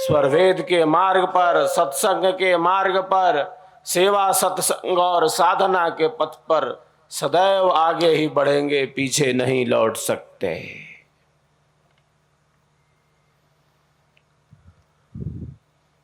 स्वरवेद के मार्ग पर, सत्संग के मार्ग पर, सेवा सत्संग और साधना के पथ पर सदैव आगे ही बढ़ेंगे, पीछे नहीं लौट सकते।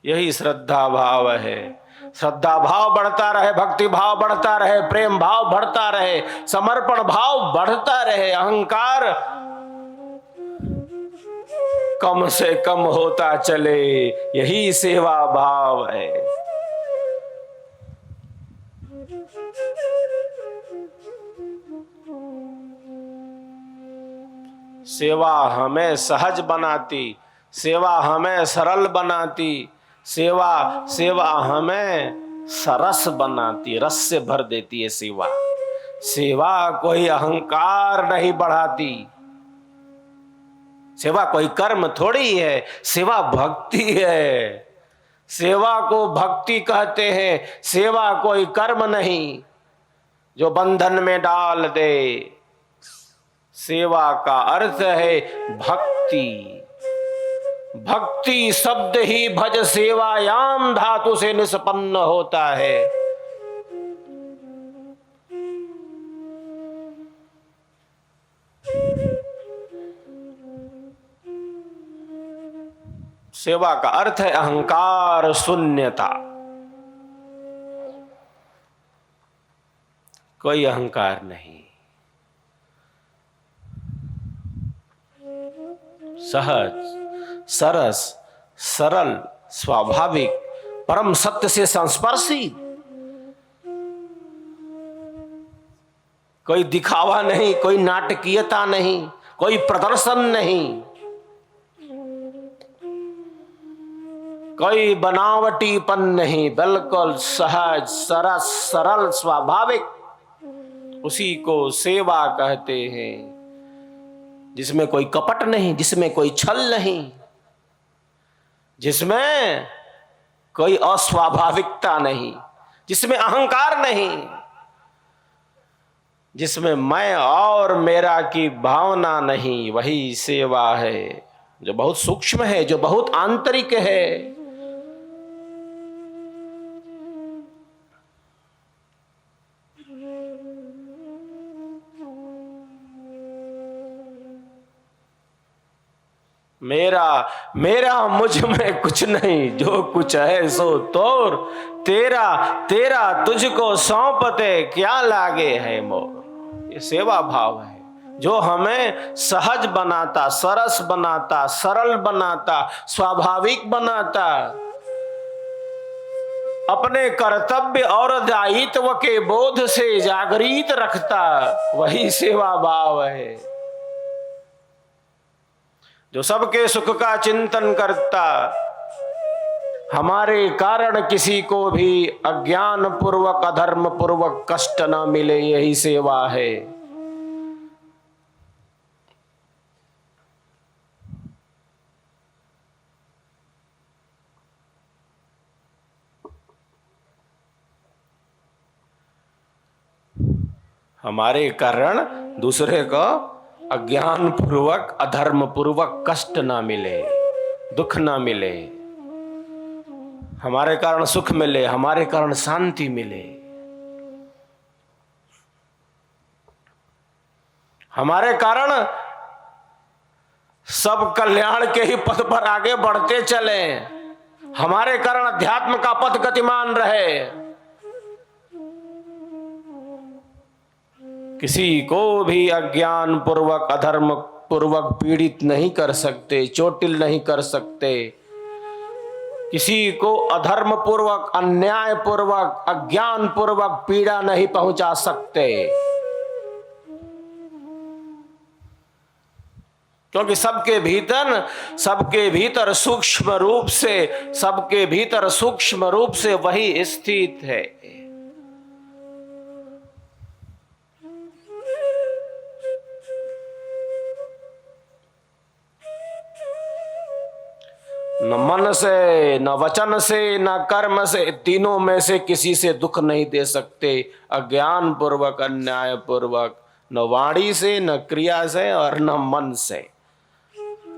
यही श्रद्धा भाव है। श्रद्धा भाव बढ़ता रहे, भक्ति भाव बढ़ता रहे, प्रेम भाव बढ़ता रहे, समर्पण भाव बढ़ता रहे, अहंकार कम से कम होता चले, यही सेवा भाव है। सेवा हमें सहज बनाती, सेवा हमें सरल बनाती, सेवा हमें सरस बनाती, रस से भर देती है सेवा। सेवा कोई अहंकार नहीं बढ़ाती, सेवा कोई कर्म थोड़ी है, सेवा भक्ति है। सेवा को भक्ति कहते हैं, सेवा कोई कर्म नहीं जो बंधन में डाल दे। सेवा का अर्थ है भक्ति। भक्ति शब्द ही भज सेवायाम धातु से निष्पन्न होता है। सेवा का अर्थ है अहंकार शून्यता। कोई अहंकार नहीं, सहज सरस सरल स्वाभाविक परम सत्य से संस्पर्शी। कोई दिखावा नहीं, कोई नाटकीयता नहीं, कोई प्रदर्शन नहीं, कोई बनावटीपन नहीं, बिल्कुल सहज सरस सरल स्वाभाविक। उसी को सेवा कहते हैं, जिसमें कोई कपट नहीं, जिसमें कोई छल नहीं, जिसमें कोई अस्वाभाविकता नहीं, जिसमें अहंकार नहीं, जिसमें मैं और मेरा की भावना नहीं, वही सेवा है जो बहुत सूक्ष्म है, जो बहुत आंतरिक है। मेरा मुझ में कुछ नहीं, जो कुछ है सो तोर, तेरा तुझको सौंपते क्या लागे है मोर। ये सेवा भाव है जो हमें सहज बनाता, सरस बनाता, सरल बनाता, स्वाभाविक बनाता, अपने कर्तव्य और दायित्व के बोध से जागृत रखता, वही सेवा भाव है। जो सबके सुख का चिंतन करता, हमारे कारण किसी को भी अज्ञान पूर्वक अधर्म पूर्वक कष्ट न मिले, यही सेवा है। हमारे कारण दूसरे को अज्ञान पूर्वक अधर्म पूर्वक कष्ट ना मिले, दुख ना मिले, हमारे कारण सुख मिले, हमारे कारण शांति मिले, हमारे कारण सब कल्याण के ही पथ पर आगे बढ़ते चले, हमारे कारण अध्यात्म का पथ गतिमान रहे। किसी को भी अज्ञान पूर्वक अधर्म पूर्वक पीड़ित नहीं कर सकते, चोटिल नहीं कर सकते। किसी को अधर्म पूर्वक, अन्याय पूर्वक, अज्ञान पूर्वक पीड़ा नहीं पहुंचा सकते, क्योंकि सबके भीतर सूक्ष्म रूप से वही स्थित है। न मन से, न वचन से, न कर्म से, तीनों में से किसी से दुख नहीं दे सकते। अज्ञान पूर्वक, अन्याय पूर्वक, न वाणी से, न क्रिया से और न मन से।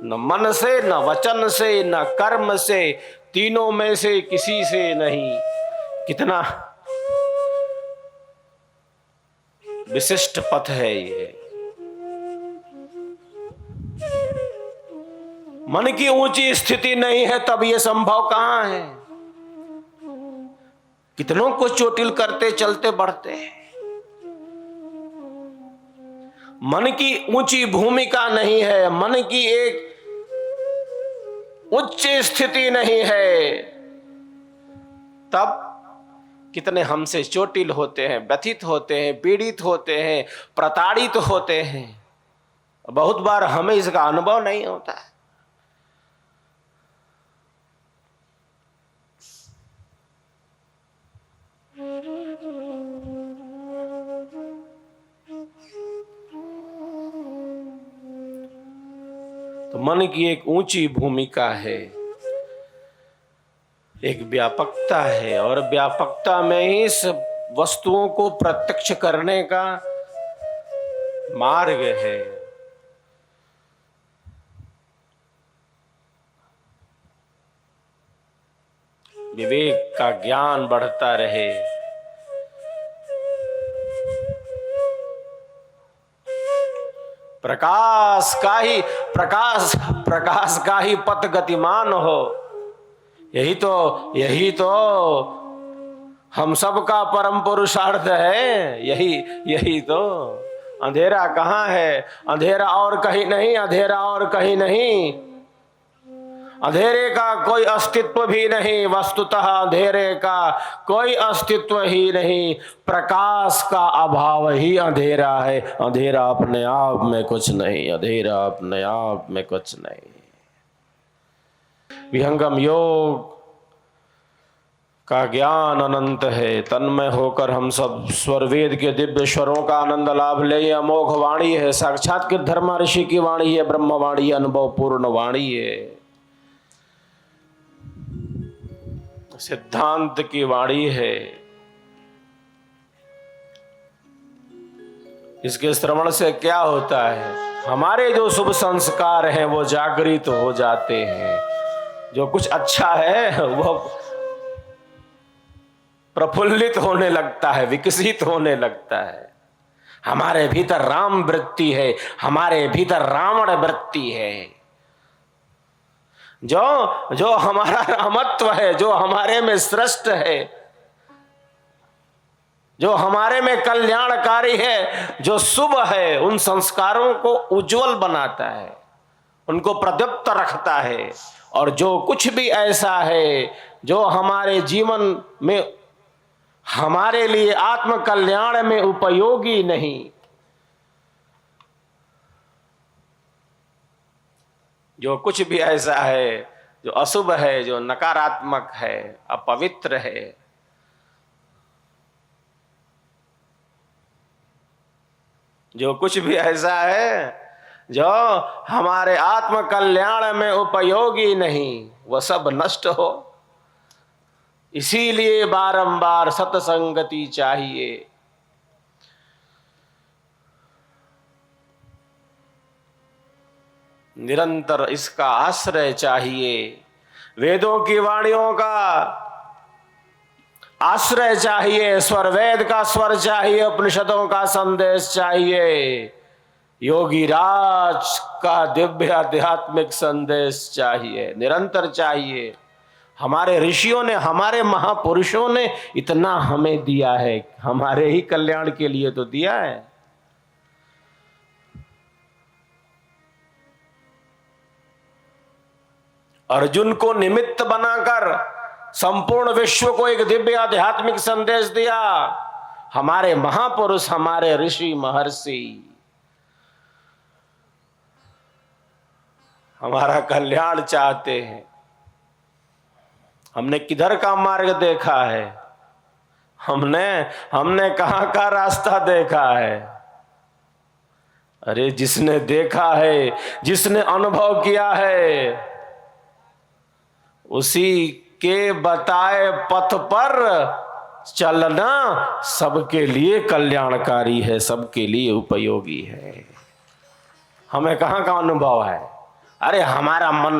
न मन से, न वचन से, न कर्म से, तीनों में से किसी से नहीं। कितना विशिष्ट पथ है ये। मन की ऊंची स्थिति नहीं है तब ये संभव कहां है। कितनों को चोटिल करते चलते बढ़ते हैं। मन की ऊंची भूमिका नहीं है, मन की एक उच्च स्थिति नहीं है, तब कितने हमसे चोटिल होते हैं, व्यथित होते हैं, पीड़ित होते हैं, प्रताड़ित होते हैं। बहुत बार हमें इसका अनुभव नहीं होता है। तो मन की एक ऊंची भूमिका है, एक व्यापकता है, और व्यापकता में ही इस वस्तुओं को प्रत्यक्ष करने का मार्ग है। विवेक का ज्ञान बढ़ता रहे, प्रकाश का ही पथ गतिमान हो। यही तो हम सबका परम पुरुषार्थ है। यही तो अंधेरा कहाँ है? अंधेरा और कहीं नहीं, अंधेरा और कहीं नहीं। अंधेरे का कोई अस्तित्व भी नहीं, वस्तुतः अंधेरे का कोई अस्तित्व ही नहीं। प्रकाश का अभाव ही अंधेरा है। अंधेरा अपने आप में कुछ नहीं, अंधेरा अपने आप में कुछ नहीं। विहंगम योग का ज्ञान अनंत है। तन्मय होकर हम सब स्वर वेद के दिव्य स्वरों का आनंद लाभ ले। अमोघ वाणी है, साक्षात के धर्म ऋषि की वाणी है, ब्रह्म वाणी, अनुभव पूर्ण वाणी है, सिद्धांत की वाणी है। इसके श्रवण से क्या होता है? हमारे जो शुभ संस्कार हैं वो जागृत हो जाते हैं। जो कुछ अच्छा है वो प्रफुल्लित होने लगता है, विकसित होने लगता है। हमारे भीतर राम वृत्ति है, हमारे भीतर रावण वृत्ति है। जो हमारा रामत्व है, जो हमारे में श्रेष्ठ है, जो हमारे में कल्याणकारी है, जो शुभ है, उन संस्कारों को उज्जवल बनाता है, उनको प्रदीप्त रखता है। और जो कुछ भी ऐसा है जो हमारे जीवन में, हमारे लिए आत्म कल्याण में उपयोगी नहीं, जो कुछ भी ऐसा है जो अशुभ है, जो नकारात्मक है, अपवित्र है, जो कुछ भी ऐसा है जो हमारे आत्म कल्याण में उपयोगी नहीं, वह सब नष्ट हो। इसीलिए बारंबार सत्संगति चाहिए। निरंतर इसका आश्रय चाहिए। वेदों की वाणियों का आश्रय चाहिए, स्वर वेद का स्वर चाहिए, उपनिषदों का संदेश चाहिए, योगी राज का दिव्य आध्यात्मिक संदेश चाहिए, निरंतर चाहिए। हमारे ऋषियों ने, हमारे महापुरुषों ने इतना हमें दिया है, हमारे ही कल्याण के लिए तो दिया है। अर्जुन को निमित्त बनाकर संपूर्ण विश्व को एक दिव्य आध्यात्मिक संदेश दिया। हमारे महापुरुष, हमारे ऋषि महर्षि हमारा कल्याण चाहते हैं। हमने किधर का मार्ग देखा है? हमने कहां का रास्ता देखा है? अरे जिसने देखा है, जिसने अनुभव किया है, उसी के बताए पथ पर चलना सबके लिए कल्याणकारी है, सबके लिए उपयोगी है। हमें कहां का अनुभव है? अरे हमारा मन,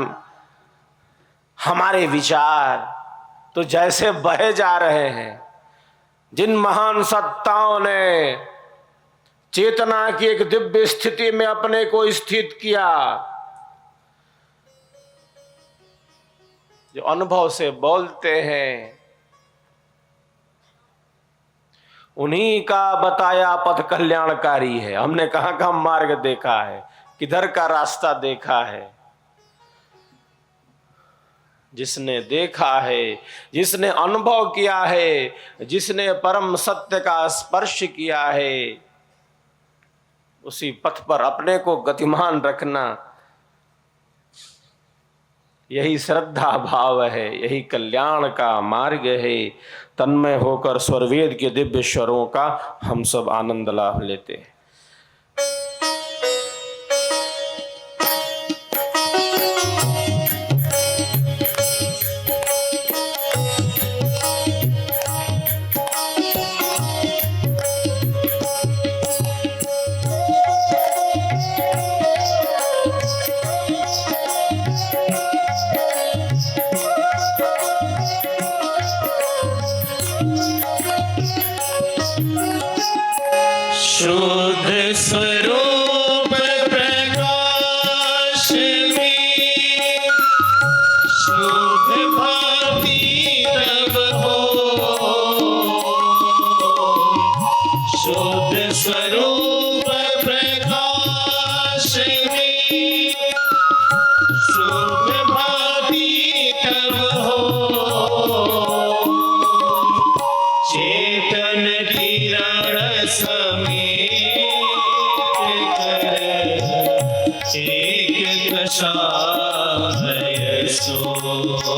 हमारे विचार तो जैसे बहे जा रहे हैं। जिन महान सत्ताओं ने चेतना की एक दिव्य स्थिति में अपने को स्थित किया, जो अनुभव से बोलते हैं, उन्हीं का बताया पथ कल्याणकारी है। हमने कहां कहां मार्ग देखा है, किधर का रास्ता देखा है। जिसने देखा है, जिसने अनुभव किया है, जिसने परम सत्य का स्पर्श किया है, उसी पथ पर अपने को गतिमान रखना, यही श्रद्धा भाव है, यही कल्याण का मार्ग है। तन्मय होकर स्वरवेद के दिव्य स्वरों का हम सब आनंद लाभ लेते हैं। शुद्ध स्वरूप प्रकाश में शुद्ध भांति तब हो। शुद्ध स्वरूप प्रकाश में शुद्ध भांति तब हो। चेतन किरण समेत एक कषाय सोय।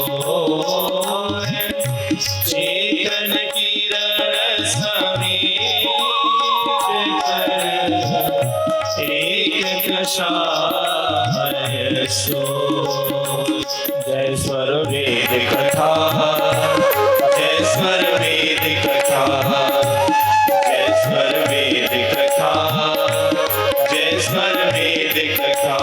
चेतन किरण समेत एक कषाय सोय। जय स्वर वेद कथा, जय स्वर वेद कथा, जय स्वर वेद कथा, जय स्वर वेद कथा।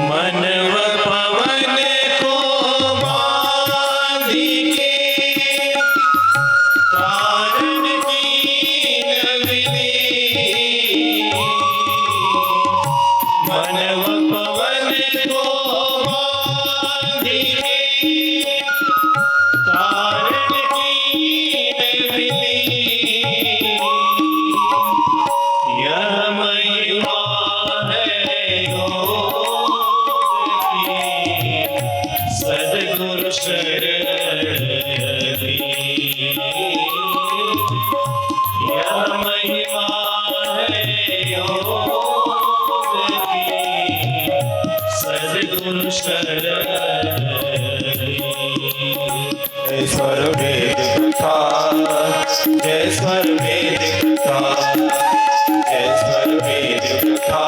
मन व पवन को बांधी के कारण की नगरी। मन व पवन को बांधी के कारण की नगरी। यह महिमा है योग की, सद्गुरु शरण दी। यह महिमा है योग की, सद्गुरु शरण दी। जय स्वर वेद कथा, जय स्वर वेद कथा, जय स्वर वेद कथा,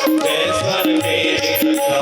जय स्वर वेद कथा।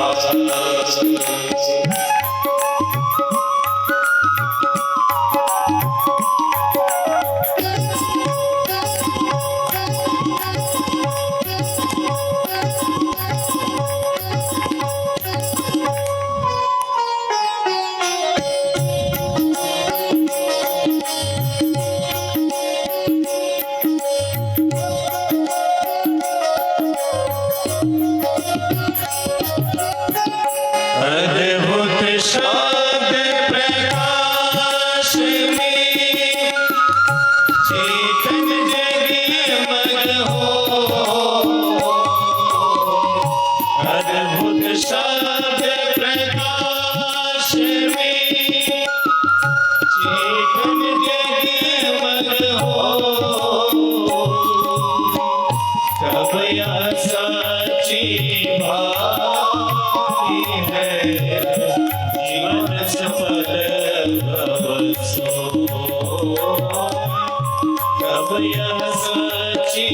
यह सच्ची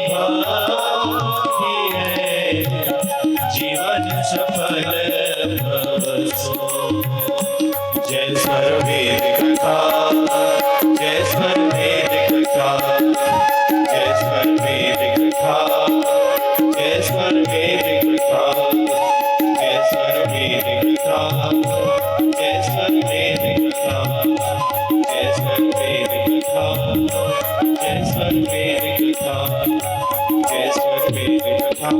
भक्ति है, जीवन सफल भव सो। जय स्वर वेद कथा, जय स्वर वेद कथा, जय स्वर वेद कथा, जय स्वर वेद कथा, जय स्वर वेद कथा, जय स्वर वेद कथा, जय स्वर वेद कथा, जय स्वर वेद कथा, जय स्वर वेद कथा,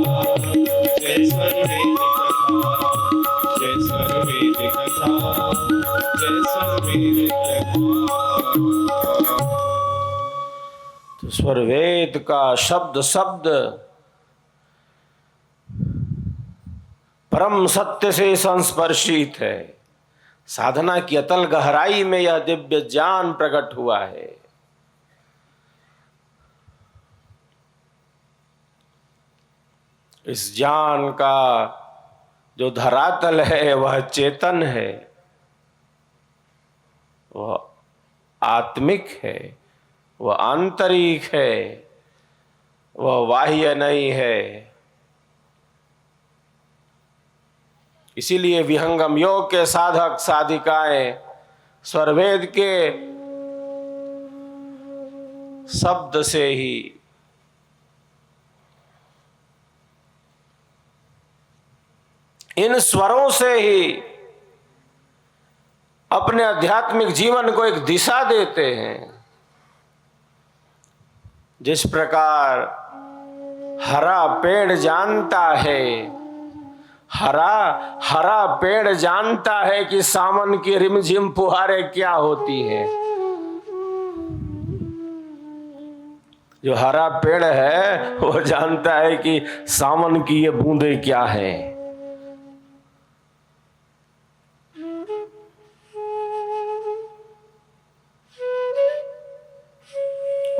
जय स्वर वेद कथा, जय स्वर वेद कथा, जय स्वर वेद कथा। तो स्वर वेद का शब्द शब्द परम सत्य से संस्पर्शित है। साधना की अतल गहराई में यह दिव्य ज्ञान प्रकट हुआ है। इस ज्ञान का जो धरातल है वह चेतन है, वह आत्मिक है, वह आंतरिक है, वह बाह्य नहीं है। इसीलिए विहंगम योग के साधक साधिकाएं स्वरवेद के शब्द से ही इन स्वरों से ही अपने आध्यात्मिक जीवन को एक दिशा देते हैं। जिस प्रकार हरा पेड़ जानता है, हरा पेड़ जानता है कि सावन की रिमझिम फुहारें क्या होती हैं। जो हरा पेड़ है वो जानता है कि सावन की ये बूंदें क्या हैं।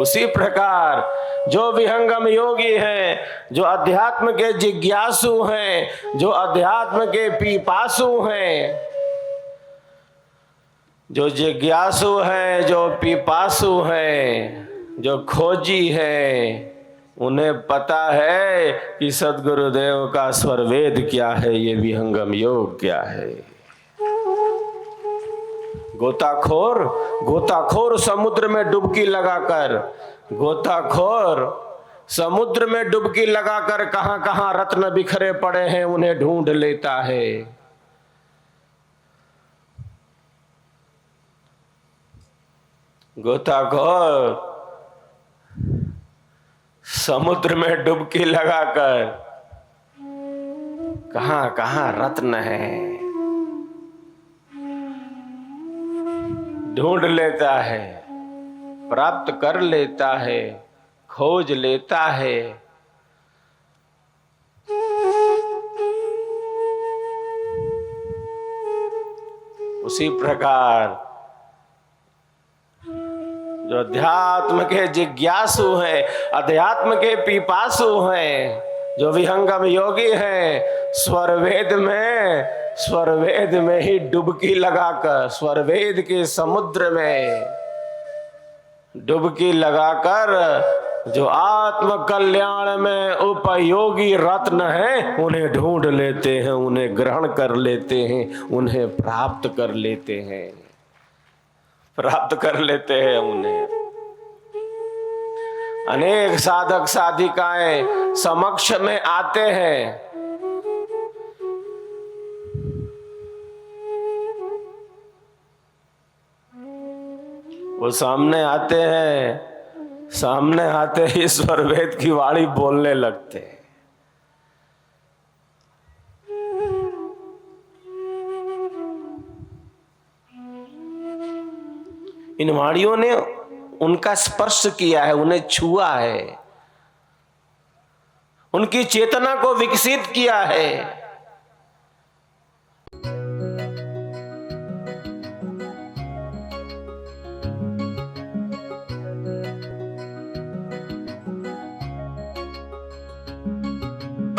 उसी प्रकार जो विहंगम योगी हैं, जो अध्यात्म के जिज्ञासु हैं, जो अध्यात्म के पिपासु हैं, जो जिज्ञासु हैं, जो पिपासु हैं, जो खोजी हैं, उन्हें पता है कि सद्गुरुदेव का स्वरवेद क्या है, ये विहंगम योग क्या है। गोताखोर समुद्र में डुबकी लगाकर, गोताखोर समुद्र में डुबकी लगाकर कहां कहां रत्न बिखरे पड़े हैं उन्हें ढूंढ लेता है। गोताखोर समुद्र में डुबकी लगाकर कहां कहां रत्न है ढूंढ लेता है, प्राप्त कर लेता है, खोज लेता है। उसी प्रकार जो अध्यात्म के जिज्ञासु हैं, अध्यात्म के पिपासु हैं, जो विहंगम योगी हैं, स्वरवेद में ही डुबकी लगाकर, स्वरवेद के समुद्र में डुबकी लगाकर जो आत्म कल्याण में उपयोगी रत्न हैं उन्हें ढूंढ लेते हैं, उन्हें ग्रहण कर लेते हैं, उन्हें प्राप्त कर लेते हैं, प्राप्त कर लेते हैं उन्हें। अनेक साधक साधिकाएं समक्ष में आते हैं, वो सामने आते हैं, सामने आते ही स्वरवेद की वाणी बोलने लगते हैं। इन वाणियों ने उनका स्पर्श किया है, उन्हें छुआ है, उनकी चेतना को विकसित किया है।